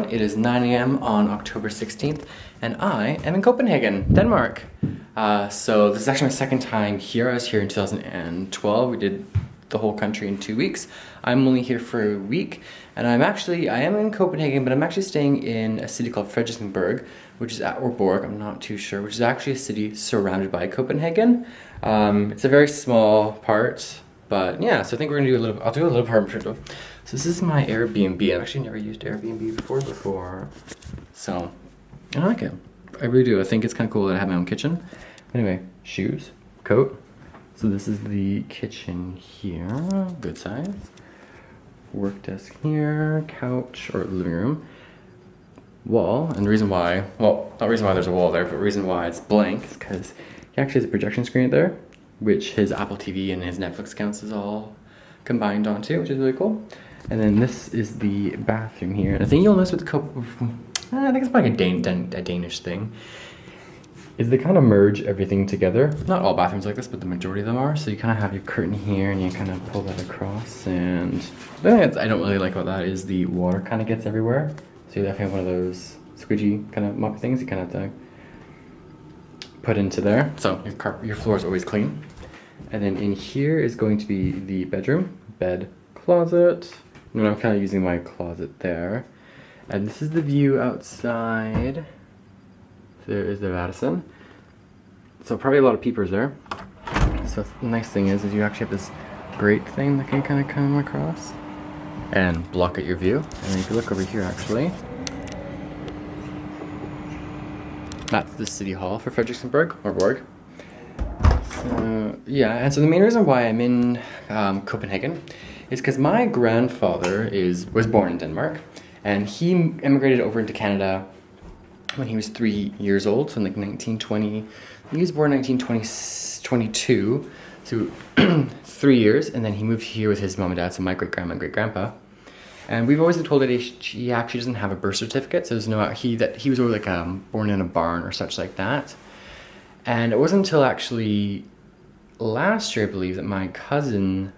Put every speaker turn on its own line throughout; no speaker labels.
everyone. It is 9 a.m. on October 16th, and I am in Copenhagen, Denmark. So this is actually my second time here. I was here in 2012. We did the whole country in 2 weeks. I'm only here for a week, and I am in Copenhagen, but I'm actually staying in a city called Frederiksberg, which is or Borg, I'm not too sure, which is actually a city surrounded by Copenhagen. It's a very small part, but yeah, so I think we're gonna I'll do a little apartment tour. So this is my Airbnb. I've actually never used Airbnb before, so I like it. I really do. I think it's kind of cool that I have my own kitchen. Anyway, shoes, coat. So this is the kitchen here, good size. Work desk here, couch or living room. Wall, and the reason why, well, not the reason why there's a wall there, but the reason why it's blank is because he actually has a projection screen there, which his Apple TV and his Netflix accounts is all combined onto, which is really cool. And then this is the bathroom here. And I think you'll notice with I think it's like a Danish thing, is they kind of merge everything together. Not all bathrooms like this, but the majority of them are. So you kind of have your curtain here and you kind of pull that across. And the thing I don't really like about that is the water kind of gets everywhere. So you definitely have one of those squidgy kind of mop things you kind of have to put into there. So your floor is always clean. And then in here is going to be the bedroom, bed, closet. And I'm kind of using my closet there. And this is the view outside. There is the Radisson. So probably a lot of peepers there. So the nice thing is you actually have this grate thing that can kind of come across and block out your view. And then if you look over here actually, that's the city hall for Frederiksberg, or Borg. So yeah, and so the main reason why I'm in Copenhagen is because my grandfather was born in Denmark, and he immigrated over into Canada when he was 3 years old, so in like 1920. He was born in 1922, so 3 years, and then he moved here with his mom and dad, so my great-grandma and great-grandpa. And we've always been told that he actually doesn't have a birth certificate, so there's no, that he was always like born in a barn or such like that. And it wasn't until actually last year, I believe, that my cousin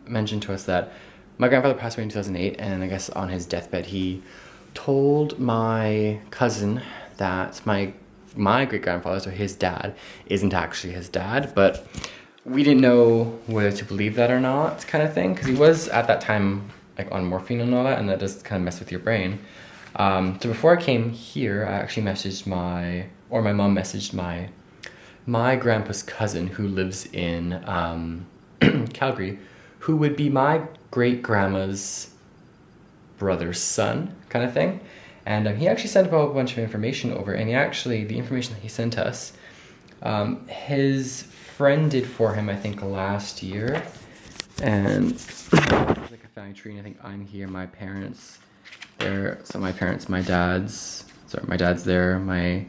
mentioned to us that my grandfather passed away in 2008, and I guess on his deathbed he told my cousin that my great-grandfather, so his dad, isn't actually his dad, but we didn't know whether to believe that or not, kind of thing, because he was at that time like on morphine and all that, and that does kind of mess with your brain. So before I came here, I actually messaged my mom messaged my grandpa's cousin who lives in Calgary, who would be my great-grandma's brother's son, kind of thing. And he actually sent a whole bunch of information over, and the information that he sent us, his friend did for him, I think, last year. And it's like a family tree, and I think I'm here, my parents there. So my dad's there, my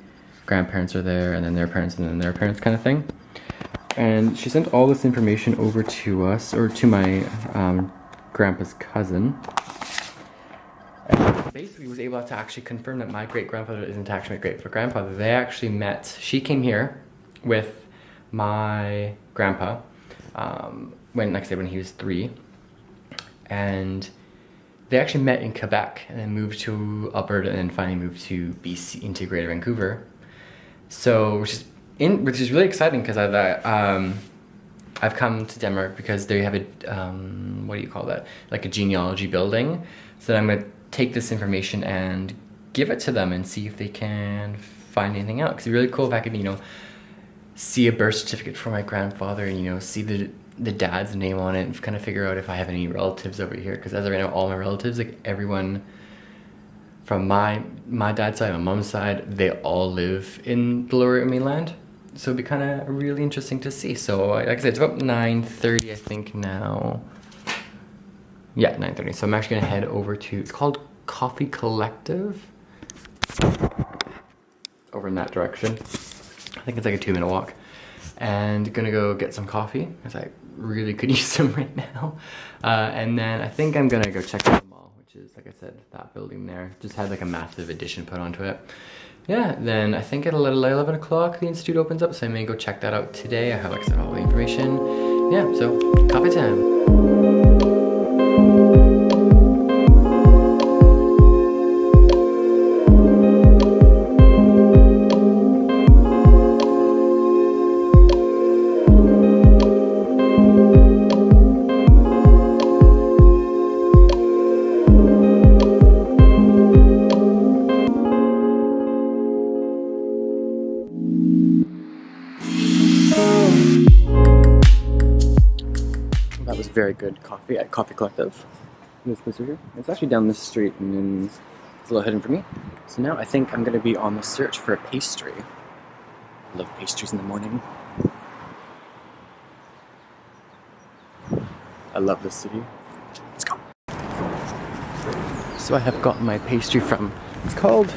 grandparents are there, and then their parents, and then their parents, kind of thing. And she sent all this information over to us, or to my grandpa's cousin. And basically was able to actually confirm that my great-grandfather isn't actually my great-grandfather. They actually met, she came here with my grandpa when he was 3. And they actually met in Quebec and then moved to Alberta and then finally moved to BC, into Greater Vancouver. So, which is really exciting because I've come to Denmark because they have a, what do you call that? Like a genealogy building. So I'm gonna take this information and give it to them and see if they can find anything out. Because it'd be really cool if I could, see a birth certificate for my grandfather and, see the dad's name on it and kind of figure out if I have any relatives over here. Because as of right now, all my relatives, like everyone from my dad's side, my mom's side, they all live in the Lower Mainland. So it'd be kind of really interesting to see. So like I said, it's about 9:30 I think now. Yeah, 9:30. So I'm actually gonna head over to, it's called Coffee Collective. Over in that direction. I think it's like a 2-minute walk. And gonna go get some coffee, because I really could use some right now. And then I think I'm gonna go check out the mall, which is, like I said, that building there. Just had like a massive addition put onto it. Yeah, then I think at 11 o'clock the institute opens up, so I may go check that out today. I have, like I said, all the information. Yeah, so coffee time. very good coffee at Coffee Collective. This place over here. It's actually down the street and then it's a little hidden for me. So now I think I'm going to be on the search for a pastry. I love pastries in the morning. I love this city. Let's go. So I have got my pastry from, it's called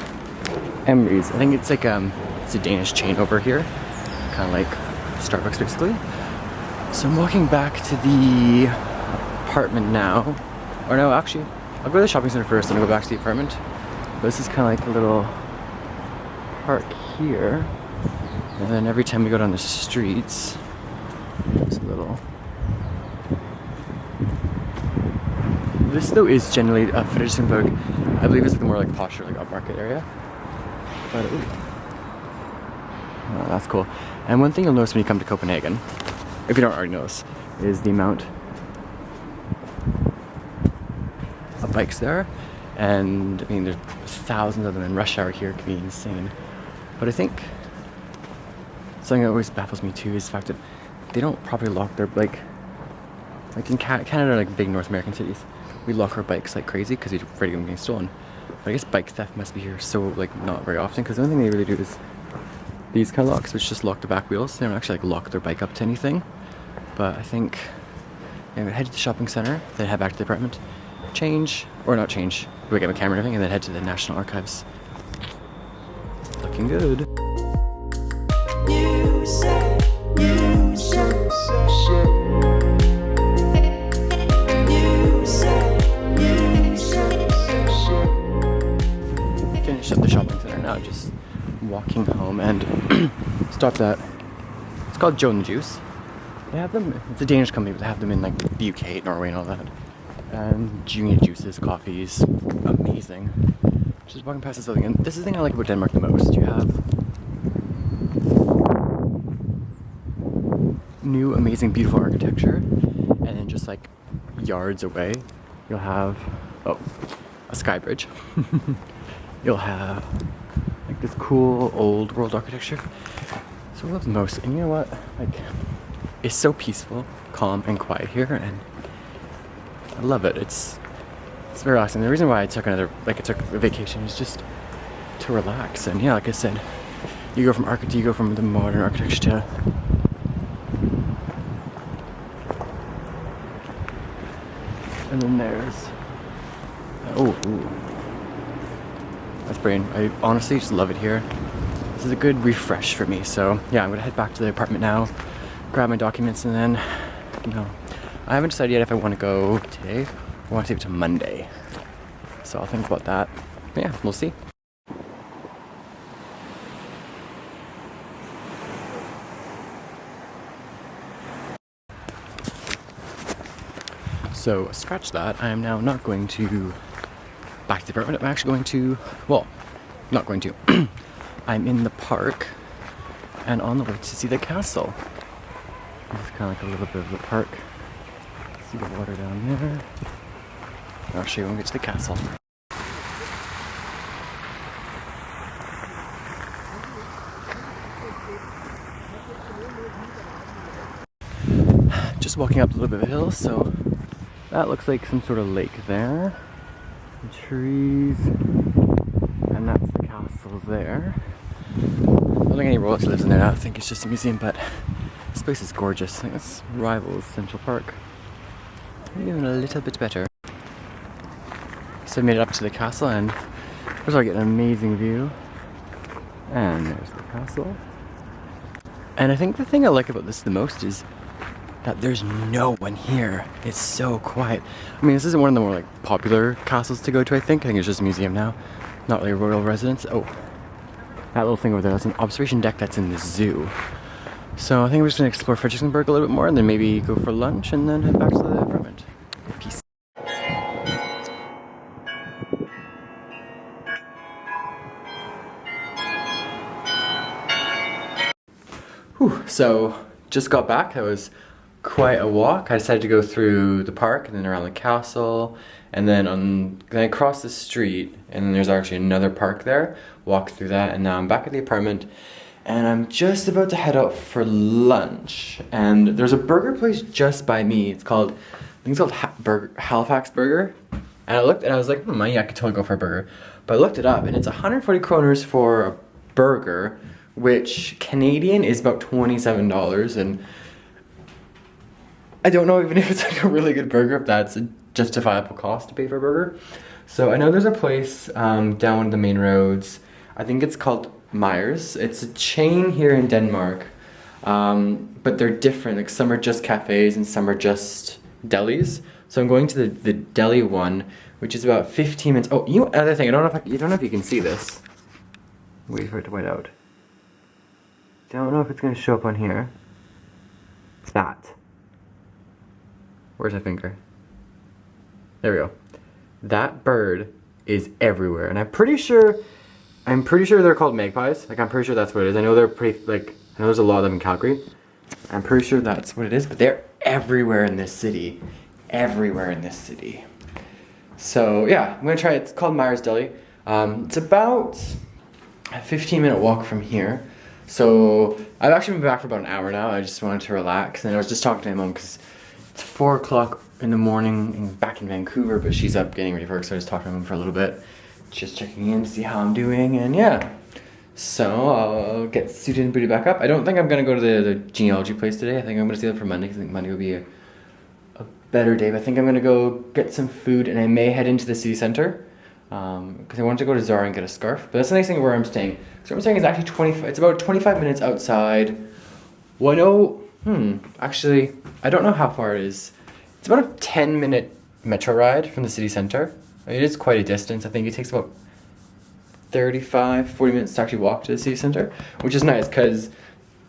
Emery's. I think it's like it's a Danish chain over here. Kind of like Starbucks basically. So I'm walking back to the apartment now. Or no, actually, I'll go to the shopping center first and I'll go back to the apartment. But this is kind of like a little park here. And then every time we go down the streets, there's a little... This though is generally Frederiksberg. I believe it's the more like posher, like upmarket area. But ooh. Oh, that's cool. And one thing you'll notice when you come to Copenhagen, if you don't already notice, is the amount of bikes there. And I mean, there's thousands of them in rush hour here. It can be insane. But I think something that always baffles me too is the fact that they don't properly lock their like in Canada, like big North American cities, we lock our bikes like crazy because we're afraid of them getting stolen. But I guess bike theft must be here so like not very often, because the only thing they really do is these kind of locks, which just lock the back wheels. They don't actually like lock their bike up to anything. But I think I'm gonna head to the shopping center, then head back to the apartment, change, or not change, go get my camera and everything, and then head to the National Archives. Looking good. Finished up the shopping center now, just walking home, and stopped at, it's called Joe and the Juice. They have them, it's a Danish company, but they have them in like the UK, Norway and all that. And junior juices, coffees, amazing. Just walking past this building, and this is the thing I like about Denmark the most. You have new, amazing, beautiful architecture, and then just like yards away, you'll have, oh, a sky bridge. You'll have like this cool old world architecture. So I love the most, and you know what? Like, it's so peaceful, calm, and quiet here, and I love it. It's very relaxing. The reason why I took a vacation is just to relax. And yeah, like I said, you go from the modern architecture to and then there's ooh. That's brilliant. I honestly just love it here. This is a good refresh for me. So yeah, I'm gonna head back to the apartment now, grab my documents, and then I haven't decided yet if I want to go today or I want to save it to Monday. So I'll think about that. But yeah, we'll see. So scratch that. I am now not going to back to the apartment. I'm actually going to, well, not going to. I'm in the park and on the way to see the castle. This is kind of like a little bit of the park. See the water down there. I'll show you when we get to the castle. Just walking up a little bit of a hill, so that looks like some sort of lake there. The trees, and that's the castle there. I don't think any royalty lives in there now. I think it's just a museum, but this place is gorgeous. I think this rivals Central Park. Maybe even a little bit better. So I made it up to the castle, and first of all I get an amazing view. And there's the castle. And I think the thing I like about this the most is that there's no one here. It's so quiet. I mean, this isn't one of the more like popular castles to go to, I think. I think it's just a museum now. Not really a royal residence. Oh, that little thing over there, that's an observation deck that's in the zoo. So I think we're just gonna explore Frederiksberg a little bit more and then maybe go for lunch and then head back to the apartment. Peace. Whew, so just got back. That was quite a walk. I decided to go through the park and then around the castle and then I crossed the street and then there's actually another park there. Walked through that and now I'm back at the apartment and I'm just about to head out for lunch. And there's a burger place just by me. It's called, I think it's called Halifax Burger. And I looked and I was like, yeah, I could totally go for a burger. But I looked it up and it's 140 kroners for a burger, which Canadian is about $27. And I don't know even if it's like a really good burger, if that's a justifiable cost to pay for a burger. So I know there's a place down one of the main roads. I think it's called Myers. It's a chain here in Denmark, but they're different. Like some are just cafes and some are just delis. So I'm going to the deli one, which is about 15 minutes. Oh, you know, another thing. I don't know if you can see this. Wait for it to white out. Don't know if it's gonna show up on here. That. Where's my finger? There we go. That bird is everywhere, and I'm pretty sure they're called magpies. Like I'm pretty sure that's what it is. I know they're pretty I know there's a lot of them in Calgary. I'm pretty sure that's what it is, but they're everywhere in this city. Everywhere in this city. So yeah, I'm gonna try it. It's called Myers Deli. It's about a 15-minute walk from here. So I've actually been back for about an hour now. I just wanted to relax, and I was just talking to my mom because it's 4 o'clock in the morning back in Vancouver, but she's up getting ready for work, so I just talked to my mom for a little bit, just checking in to see how I'm doing, and yeah. So I'll get suited and booted back up. I don't think I'm gonna go to the genealogy place today. I think I'm gonna save it for Monday because I think Monday will be a better day. But I think I'm gonna go get some food, and I may head into the city center because I wanted to go to Zara and get a scarf. But that's the nice thing where I'm staying. So where I'm staying is actually it's about 25 minutes outside. Actually, I don't know how far it is. It's about a 10-minute metro ride from the city center. It is quite a distance. I think it takes about 35, 40 minutes to actually walk to the city center, which is nice because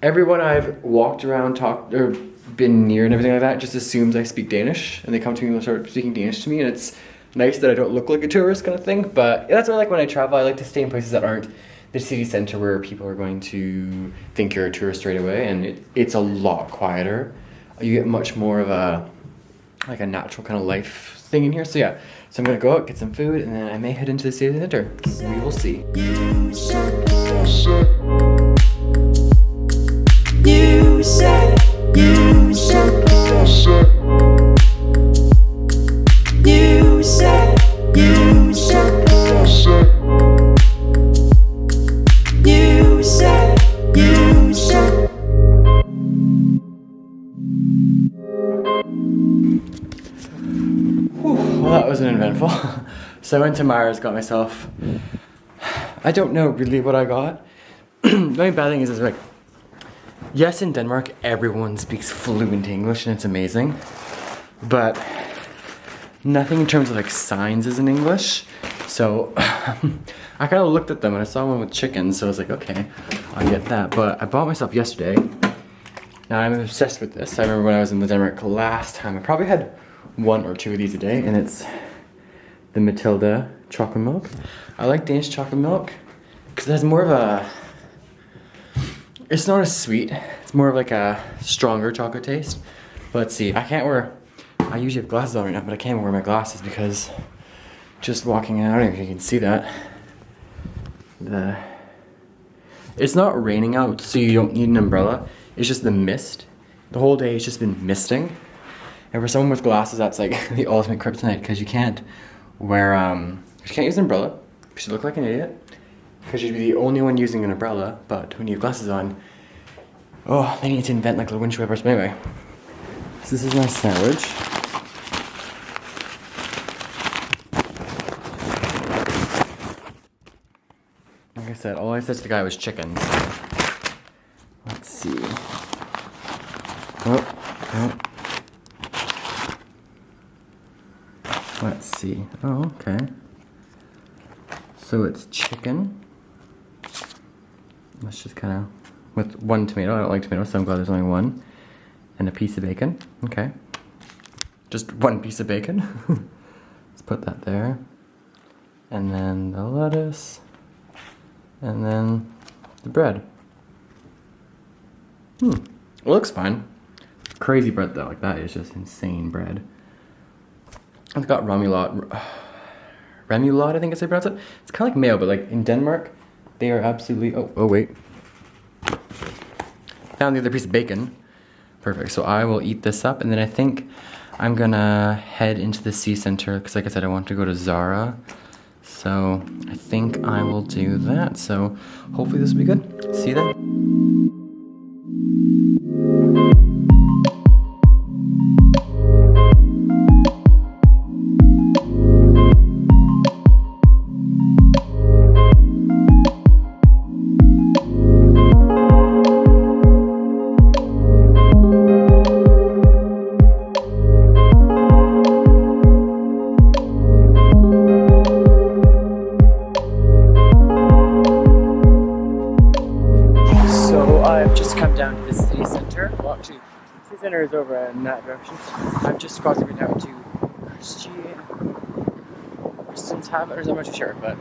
everyone I've walked around, talked, or been near and everything like that just assumes I speak Danish, and they come to me and start speaking Danish to me, and it's nice that I don't look like a tourist kind of thing. But yeah, that's what I like when I travel. I like to stay in places that aren't the city center where people are going to think you're a tourist straight away, and it's a lot quieter. You get much more of a natural kind of life thing in here. So yeah, so I'm gonna go out, get some food, and then I may head into the city center. We will see. You said Well, that was uneventful. So I went to Myers, got myself, I don't know really what I got. The only bad thing is like, yes, in Denmark, everyone speaks fluent English and it's amazing, but nothing in terms of like signs is in English. So I kind of looked at them and I saw one with chicken, so I was like, okay, I'll get that. But I bought myself yesterday. Now I'm obsessed with this. I remember when I was in Denmark last time, I probably had 1 or 2 of these a day, and it's the Matilda chocolate milk. I like Danish chocolate milk because it has more of a, it's not as sweet, it's more of like a stronger chocolate taste. But let's see, I usually have glasses on right now, but I can't wear my glasses because just walking out, I don't know if you can see that. It's not raining out, so you don't need an umbrella. It's just the mist. The whole day it's just been misting. And for someone with glasses, that's like the ultimate kryptonite because you can't wear, you can't use an umbrella because you look like an idiot. Because you'd be the only one using an umbrella, but when you have glasses on, oh, they need to invent like little windshield wipers. But anyway, so this is my sandwich. Like I said, all I said to the guy was chicken. Let's see. Oh. Let's see. Oh, okay. So it's chicken. Let's just kind of, with 1 tomato. I don't like tomatoes, so I'm glad there's only 1. And a piece of bacon. Okay. Just 1 piece of bacon. Let's put that there. And then the lettuce. And then the bread. It looks fine. Crazy bread though, like that is just insane bread. It's got remoulade, I think is how you pronounce it. It's kind of like mayo, but like in Denmark, they are absolutely, oh wait. Found the other piece of bacon. Perfect. So I will eat this up, and then I think I'm gonna head into the Sea Center because, like I said, I want to go to Zara. So I think I will do that. So hopefully this will be good. See you then. I've just come down to the city center. Well, actually, the city center is over in that direction. I'm just crossing right now to Kristen's Tavern, I'm not too sure, but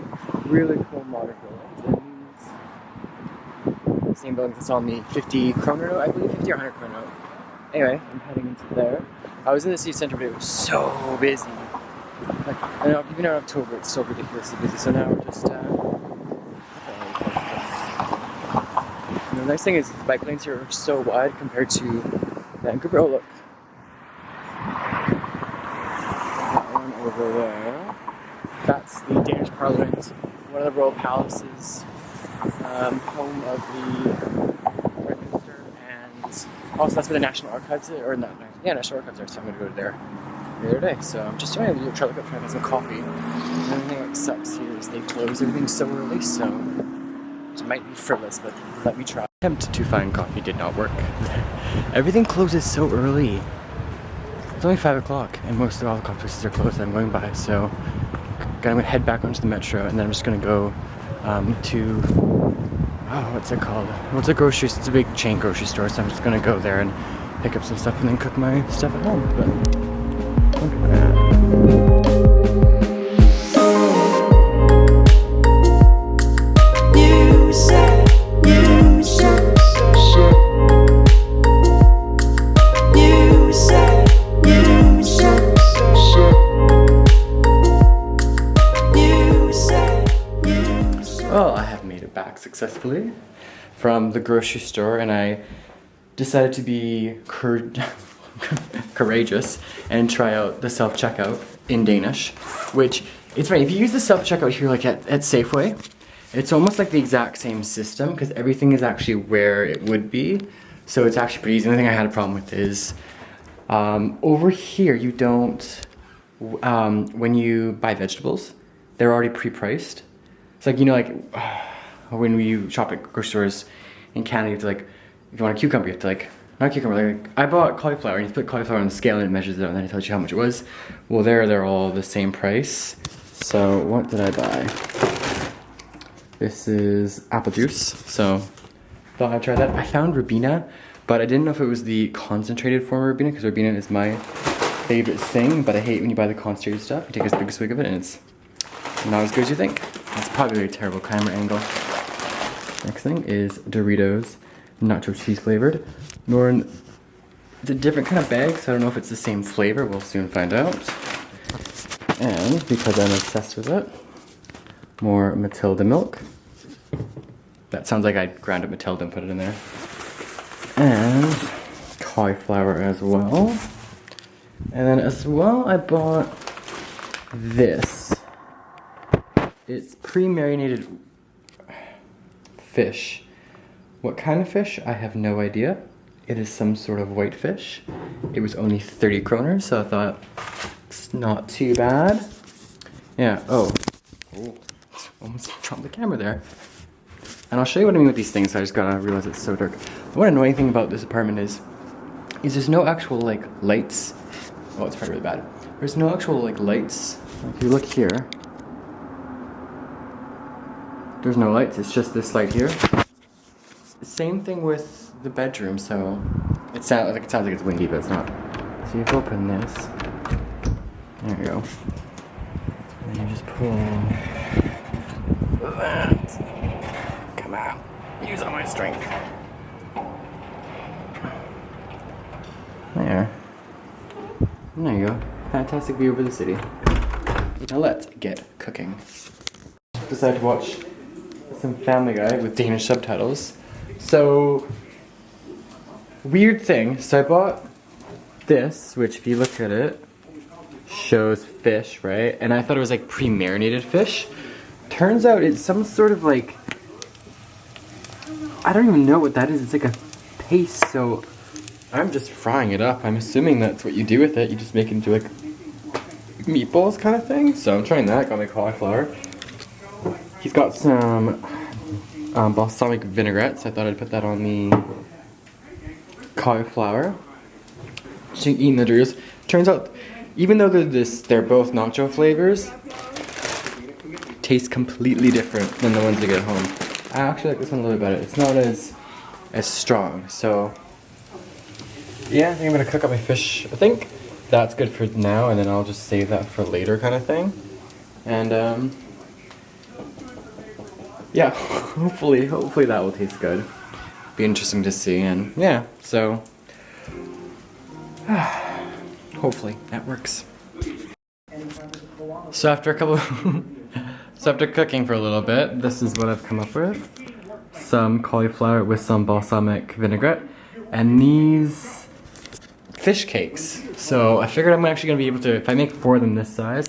really cool modern buildings. And these same buildings that's on the 50 kroner note, I believe, 50 or 100 kroner note. Anyway, I'm heading into there. I was in the city center, but it was so busy. Like, I know, even in October, it's so ridiculously busy. So now we're just. The nice thing is the bike lanes here are so wide compared to Vancouver. Oh look. That one over there. That's the Danish Parliament, one of the royal palaces, home of the Prime Minister, and also that's where the National Archives are, or not, yeah, National Archives are, so I'm going to go there the other day. So I'm just trying to try to look up, trying to get some coffee. And the thing that sucks here is they close everything so early, so it might be frivolous, but let me try. Attempt to find coffee did not work. Everything closes so early. It's only 5 o'clock, and most of all the coffee places are closed that I'm going by. So I'm gonna head back onto the metro, and then I'm just gonna go to what's it called? Well, it's a grocery. It's a big chain grocery store, so I'm just gonna go there and pick up some stuff and then cook my stuff at home. But look at that. Well, I have made it back successfully from the grocery store, and I decided to be courageous and try out the self-checkout in Danish, which, it's funny, if you use the self-checkout here like at Safeway, it's almost like the exact same system because everything is actually where it would be, so it's actually pretty easy. The only thing I had a problem with is over here you don't, when you buy vegetables, they're already pre-priced. It's like, you know, like when you shop at grocery stores in Canada, you have to, like, if you want a cucumber, you have to, like, not cucumber, like, I bought cauliflower, and you put cauliflower on the scale and it measures it out, and then it tells you how much it was. Well, they're all the same price. So what did I buy? This is apple juice, so thought I'd try that. I found Ribena, but I didn't know if it was the concentrated form of Ribena, because Ribena is my favorite thing, but I hate when you buy the concentrated stuff. You take a big swig of it, and it's not as good as you think. It's probably a terrible camera angle. Next thing is Doritos nacho cheese flavored. It's a different kind of bag, so I don't know if it's the same flavor. We'll soon find out. And because I'm obsessed with it, more Matilda milk. That sounds like I ground up Matilda and put it in there. And cauliflower as well. And then as well, I bought this. It's pre-marinated fish. What kind of fish? I have no idea. It is some sort of white fish. It was only 30 kroners, so I thought it's not too bad. Yeah, oh, almost dropped the camera there. And I'll show you what I mean with these things, so I just gotta realize it's so dark. One annoying thing about this apartment is there's no actual, like, lights. Oh, it's probably really bad. There's no actual, like, lights. If you look here, there's no lights, it's just this light here. Same thing with the bedroom, so it sounds like it's windy, but it's not. So you open this. There you go. And you just pull that. Come on. Use all my strength. There. And there you go. Fantastic view over the city. Now let's get cooking. Decided to watch some Family Guy with Danish subtitles. So weird thing. So I bought this, which if you look at it, shows fish, right? And I thought it was like pre-marinated fish. Turns out it's some sort of like, I don't even know what that is. It's like a paste, so I'm just frying it up. I'm assuming that's what you do with it. You just make it into like meatballs kind of thing. So I'm trying that. Got my cauliflower. He's got some balsamic vinaigrette, so I thought I'd put that on the cauliflower. Just eating the Doritos. Turns out, even though they're both nacho flavors, taste completely different than the ones you get at home. I actually like this one a little bit better. It's not as strong. So yeah, I think I'm gonna cook up my fish. I think that's good for now, and then I'll just save that for later, kind of thing. And yeah, hopefully that will taste good. Be interesting to see, and yeah, so hopefully that works. So after after cooking for a little bit, this is what I've come up with. Some cauliflower with some balsamic vinaigrette, and these fish cakes. So I figured I'm actually gonna be able to, if I make 4 of them this size,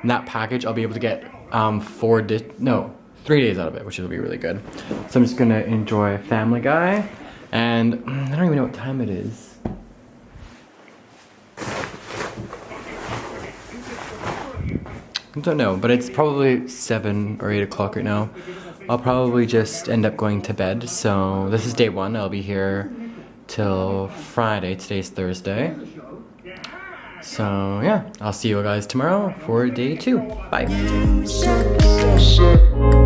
in that package, I'll be able to get 3 days out of it, which will be really good. So I'm just gonna enjoy Family Guy, and I don't even know what time it is. I don't know, but it's probably 7 or 8 o'clock right now. I'll probably just end up going to bed. So this is day 1. I'll be here till Friday. Today's Thursday. So yeah, I'll see you guys tomorrow for day 2. Bye.